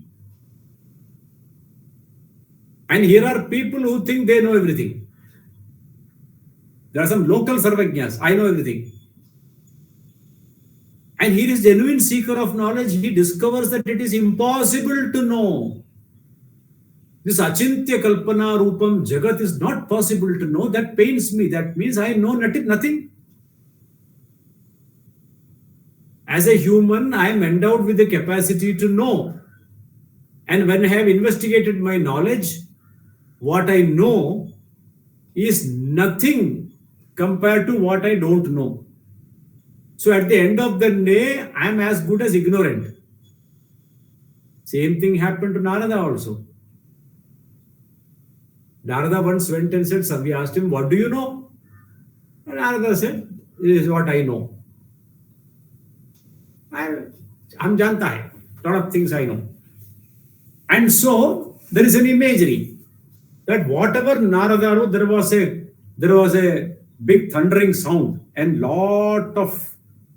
Speaker 1: And here are people who think they know everything. There are some local sarvajñas. I know everything. And here is genuine seeker of knowledge. He discovers that it is impossible to know. This achintya kalpana rupam jagat is not possible to know. That pains me. That means I know nothing. As a human, I am endowed with the capacity to know. And when I have investigated my knowledge, what I know is nothing compared to what I don't know. So at the end of the day, I am as good as ignorant. Same thing happened to Narada also. Narada once went and said, we asked him, what do you know? And Narada said, this is what I know. I'm janta hai. Lot of things I know. And so there is an imagery that whatever Narada wrote, there was a big thundering sound and lot of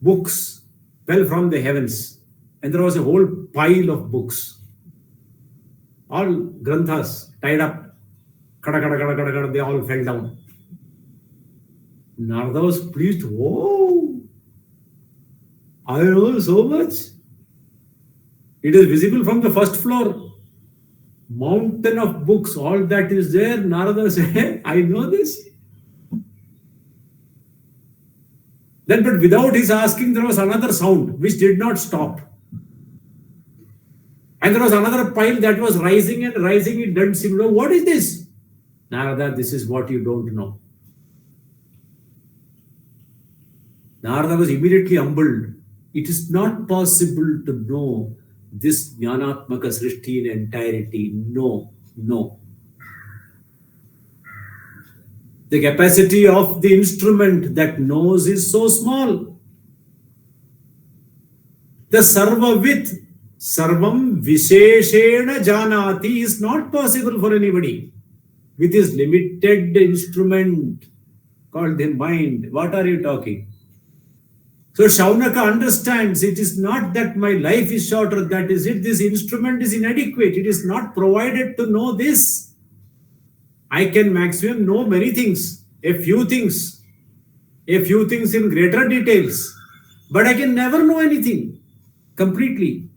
Speaker 1: books fell from the heavens. And there was a whole pile of books. All granthas tied up. They all fell down. Narada was pleased. Oh, I know so much. It is visible from the first floor. Mountain of books, all that is there. Narada said, I know this. Then, but without his asking, there was another sound which did not stop. And there was another pile that was rising and rising. It didn't seem to know. What is this? Narada, this is what you don't know. Narada was immediately humbled. It is not possible to know this Jnanatmaka Srishti in entirety. No. The capacity of the instrument that knows is so small. The Sarvavit, Sarvam Visheshena Janati is not possible for anybody. With his limited instrument called the mind. What are you talking? So Shaunaka understands it is not that my life is shorter, that is it. This instrument is inadequate. It is not provided to know this. I can maximum know many things, a few things in greater details, but I can never know anything completely.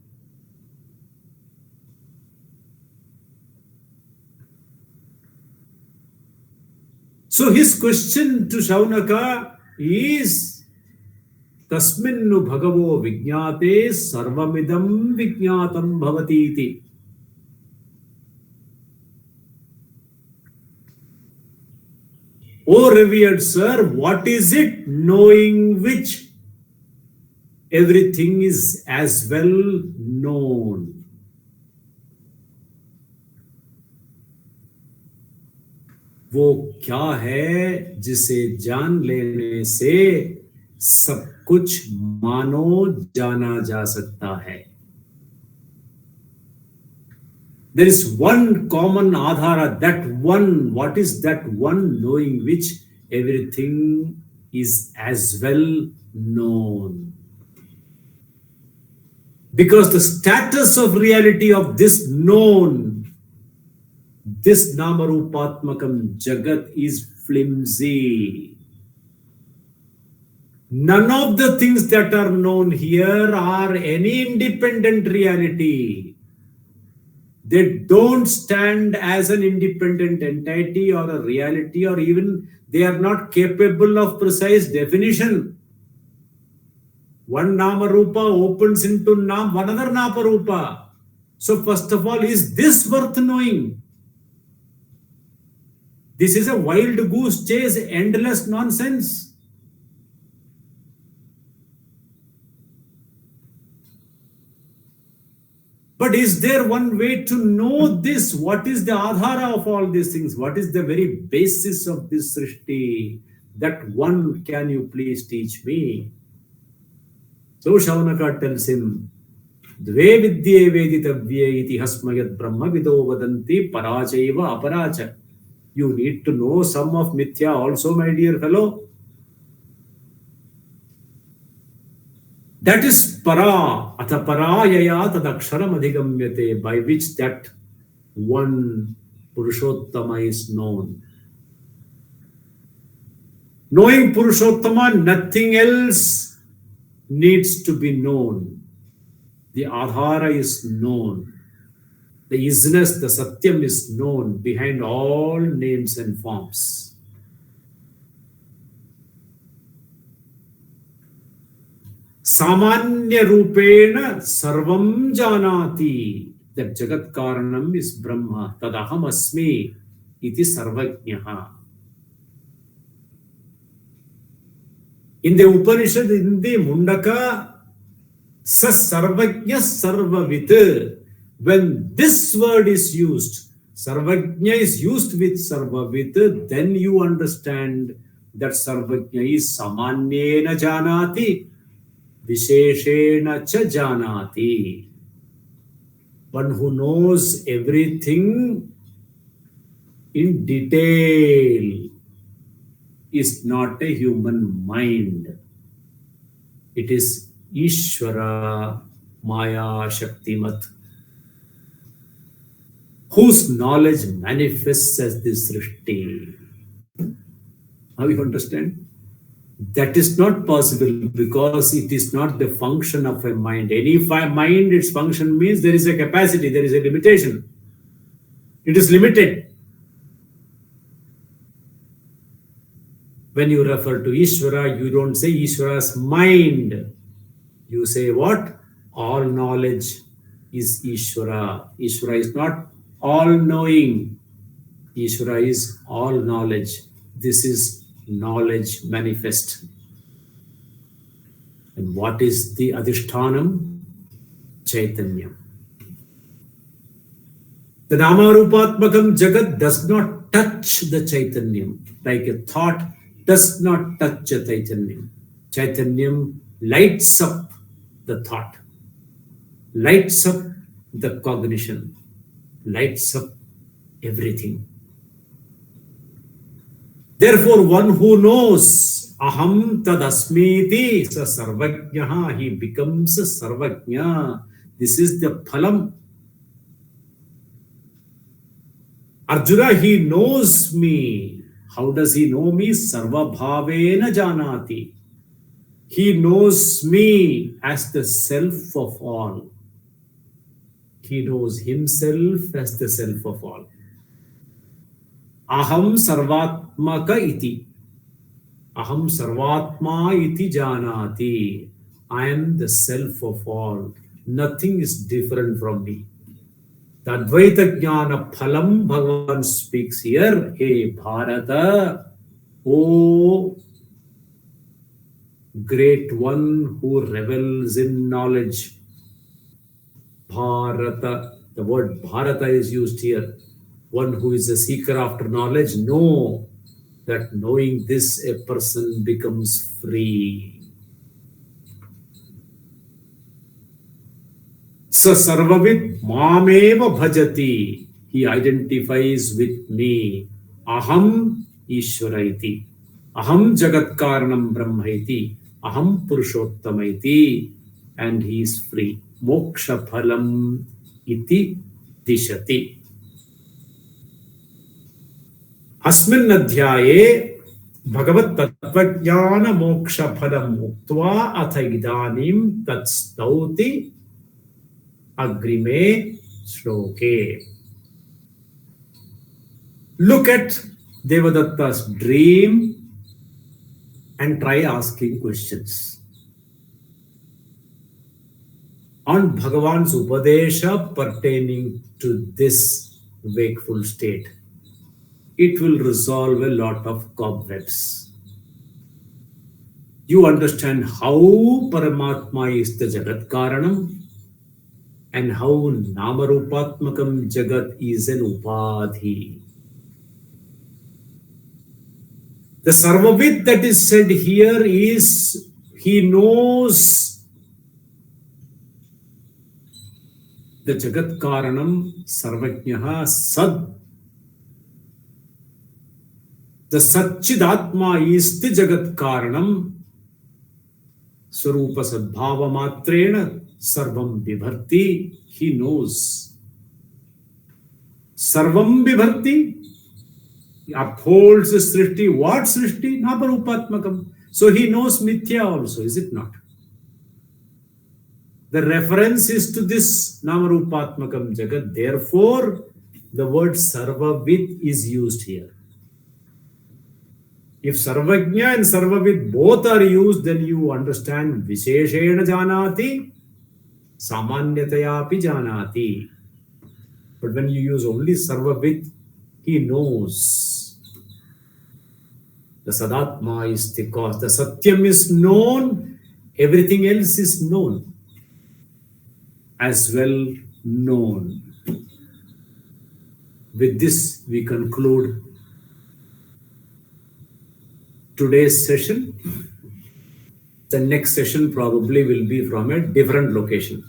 Speaker 1: So his question to Shaunaka is Tasminnu bhagavo vijñāte sarvamidam vijñātam bhavati iti. O revered sir, what is it knowing which everything is as well known? वो क्या है जिसे जान लेने से सब कुछ मानो जाना जा सकता है? There is one common adhara, that one, what is that one knowing which everything is as well known? Because the status of reality of this known, this Namarupatmakam Jagat is flimsy. None of the things that are known here are any independent reality. They don't stand as an independent entity or a reality, or even they are not capable of precise definition. One Namarupa opens into one other Namarupa. So first of all, is this worth knowing? This is a wild goose chase, endless nonsense. But is there one way to know this? What is the adhara of all these things? What is the very basis of this srishti? That one can you please teach me? So Shaunaka tells him, Dve vidye veditavye iti hasmayat brahma vido vadanti parachaiva aparacha. You need to know some of mithya also, my dear fellow. That is para, atha parayaya tadaksharam adhigamyate, by which that one Purushottama is known. Knowing Purushottama, nothing else needs to be known. The adhara is known. The isness, the satyam is known behind all names and forms. Samanya Rupena Sarvam Janati. That Jagat Karanam is Brahma. Tadaham Asmi iti Sarvajnaha. In the Upanishad, in the Mundaka, Sa Sarvajna Sarvavit. When this word is used, Sarvajna is used with Sarvavit, then you understand that Sarvajna is Samanyena Janati, Visheshena Cha Janati. One who knows everything in detail is not a human mind. It is Ishvara Maya Shaktimat, whose knowledge manifests as this srishti. Now you understand? That is not possible because it is not the function of a mind. Any mind, its function means there is a capacity, there is a limitation. It is limited. When you refer to Ishvara, you don't say Ishvara's mind. You say what? All knowledge is Ishvara. Ishvara is not all-knowing. Ishvara is all knowledge. This is knowledge manifest. And what is the Adhishthanam? Chaitanya. The Namarupatmakam Jagat does not touch the Chaitanyam, like a thought does not touch a Chaitanyam. Chaitanyam lights up the thought, lights up the cognition, lights up everything. Therefore, one who knows aham tadasmiti sa sarvajnaha, he becomes a sarvajna. This is the phalam. Arjuna, he knows me. How does he know me? Sarva bhavena janati. He knows me as the self of all. He knows himself as the self of all. Aham sarvatmaka iti. Aham sarvatma iti janati. I am the self of all. Nothing is different from me. The Advaita Jnana Phalam Bhagavan speaks here. Hey Bharata, O great one who revels in knowledge. Bharata, the word Bharata is used here. One who is a seeker after knowledge, know that knowing this, a person becomes free. Sa sarvavit mameva bhajati. He identifies with me. Aham Ishvaraiti. Aham Jagat Karanam Brahmaiti. Aham Purushottamaiti. And he is free. mokshaphalam iti dishati. अस्मिन् अध्याये भगवत् तत्त्वज्ञान मोक्षफलम् उक्त्वा अथ इदानीं तत् स्तौति अग्रिमे श्लोके. Look at Devadatta's dream and try asking questions on Bhagavan's Upadesha pertaining to this wakeful state. It will resolve a lot of cobwebs. You understand how Paramatma is the Jagat Karanam and how Namarupatmakam Jagat is an Upadhi. The Sarvavid that is said here is he knows the Jagat Karanam Sarvajnaha Sad. The Satchidatma is the Jagat Karanam Swarupa Sadbhava Matrena Sarvam Vibharti. He knows. Sarvam Vibharti. He upholds the Srishti. What Srishti? Namarupatmakam. So he knows Mithya also, is it not? The reference is to this Namarupatmakam Jagat. Therefore, the word Sarvavid is used here. If Sarvajna and Sarvavid both are used, then you understand Visheshena Janati, Samanyataya api Janati. But when you use only Sarvavid, he knows. The Sadatma is the cause. The Satyam is known, everything else is known. As well known. With this, we conclude today's session. The next session probably will be from a different location.